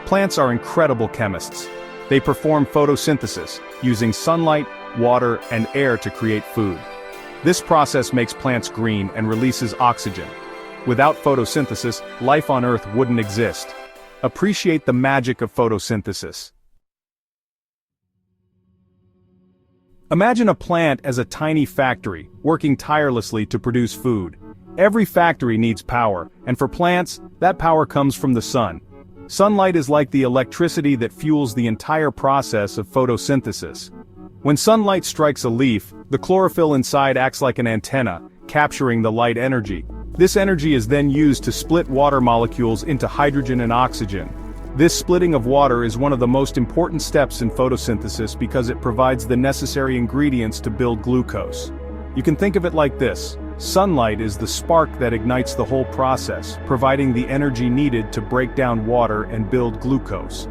Plants are incredible chemists. They perform photosynthesis, using sunlight, water, and air to create food. This process makes plants green and releases oxygen. Without photosynthesis, life on Earth wouldn't exist. Appreciate the magic of photosynthesis. Imagine a plant as a tiny factory, working tirelessly to produce food. Every factory needs power, and for plants, that power comes from the sun. Sunlight is like the electricity that fuels the entire process of photosynthesis. When sunlight strikes a leaf, the chlorophyll inside acts like an antenna, capturing the light energy. This energy is then used to split water molecules into hydrogen and oxygen. This splitting of water is one of the most important steps in photosynthesis because it provides the necessary ingredients to build glucose. You can think of it like this. Sunlight is the spark that ignites the whole process, providing the energy needed to break down water and build glucose.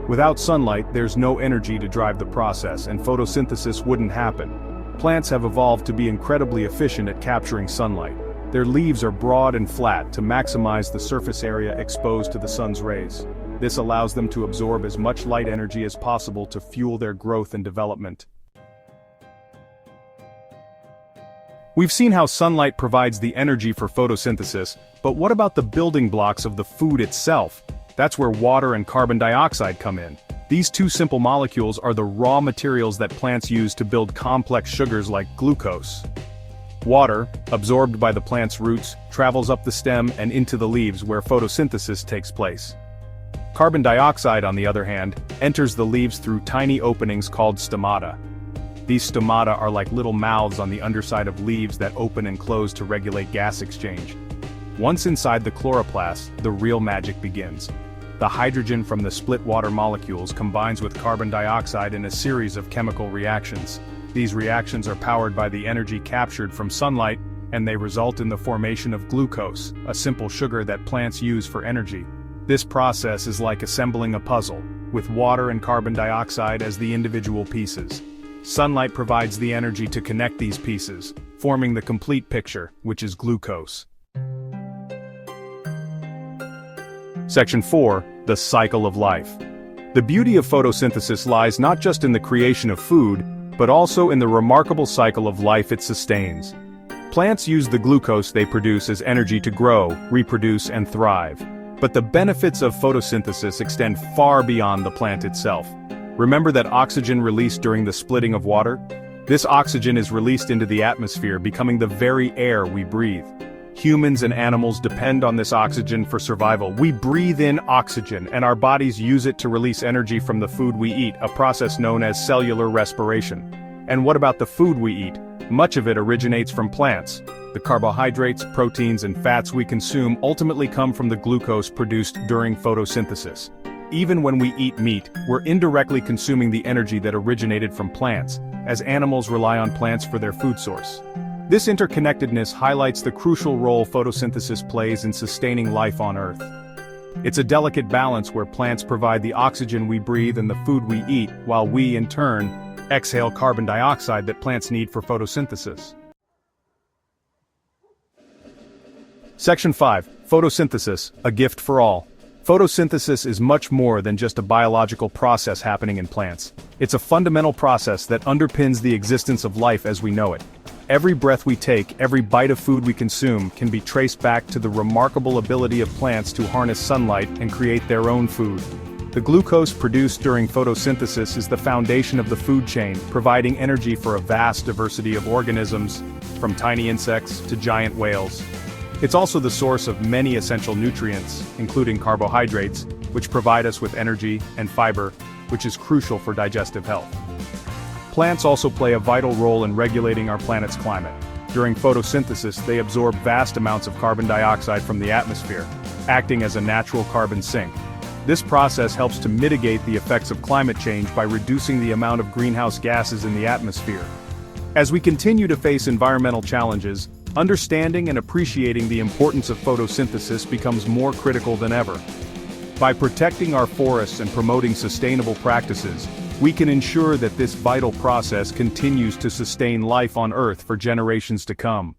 Without sunlight, there's no energy to drive the process, and photosynthesis wouldn't happen. Plants have evolved to be incredibly efficient at capturing sunlight. Their leaves are broad and flat to maximize the surface area exposed to the sun's rays. This allows them to absorb as much light energy as possible to fuel their growth and development. We've seen how sunlight provides the energy for photosynthesis, but what about the building blocks of the food itself? That's where water and carbon dioxide come in. These two simple molecules are the raw materials that plants use to build complex sugars like glucose. Water, absorbed by the plant's roots, travels up the stem and into the leaves where photosynthesis takes place. Carbon dioxide, on the other hand, enters the leaves through tiny openings called stomata. These stomata are like little mouths on the underside of leaves that open and close to regulate gas exchange. Once inside the chloroplast, the real magic begins. The hydrogen from the split water molecules combines with carbon dioxide in a series of chemical reactions. These reactions are powered by the energy captured from sunlight, and they result in the formation of glucose, a simple sugar that plants use for energy. This process is like assembling a puzzle, with water and carbon dioxide as the individual pieces. Sunlight provides the energy to connect these pieces, forming the complete picture, which is glucose. Section 4. The cycle of life. The beauty of photosynthesis lies not just in the creation of food, but also in the remarkable cycle of life it sustains. Plants use the glucose they produce as energy to grow, reproduce, and thrive. But the benefits of photosynthesis extend far beyond the plant itself. Remember that oxygen released during the splitting of water? This oxygen is released into the atmosphere, becoming the very air we breathe. Humans and animals depend on this oxygen for survival. We breathe in oxygen, and our bodies use it to release energy from the food we eat, a process known as cellular respiration. And what about the food we eat? Much of it originates from plants. The carbohydrates, proteins, and fats we consume ultimately come from the glucose produced during photosynthesis. Even when we eat meat, we're indirectly consuming the energy that originated from plants, as animals rely on plants for their food source. This interconnectedness highlights the crucial role photosynthesis plays in sustaining life on Earth. It's a delicate balance where plants provide the oxygen we breathe and the food we eat, while we, in turn, exhale carbon dioxide that plants need for photosynthesis. Section 5. Photosynthesis, a gift for all. Photosynthesis is much more than just a biological process happening in plants. It's a fundamental process that underpins the existence of life as we know it. Every breath we take, every bite of food we consume, can be traced back to the remarkable ability of plants to harness sunlight and create their own food. The glucose produced during photosynthesis is the foundation of the food chain, providing energy for a vast diversity of organisms, from tiny insects to giant whales. It's also the source of many essential nutrients, including carbohydrates, which provide us with energy, and fiber, which is crucial for digestive health. Plants also play a vital role in regulating our planet's climate. During photosynthesis, they absorb vast amounts of carbon dioxide from the atmosphere, acting as a natural carbon sink. This process helps to mitigate the effects of climate change by reducing the amount of greenhouse gases in the atmosphere. As we continue to face environmental challenges, understanding and appreciating the importance of photosynthesis becomes more critical than ever. By protecting our forests and promoting sustainable practices, we can ensure that this vital process continues to sustain life on Earth for generations to come.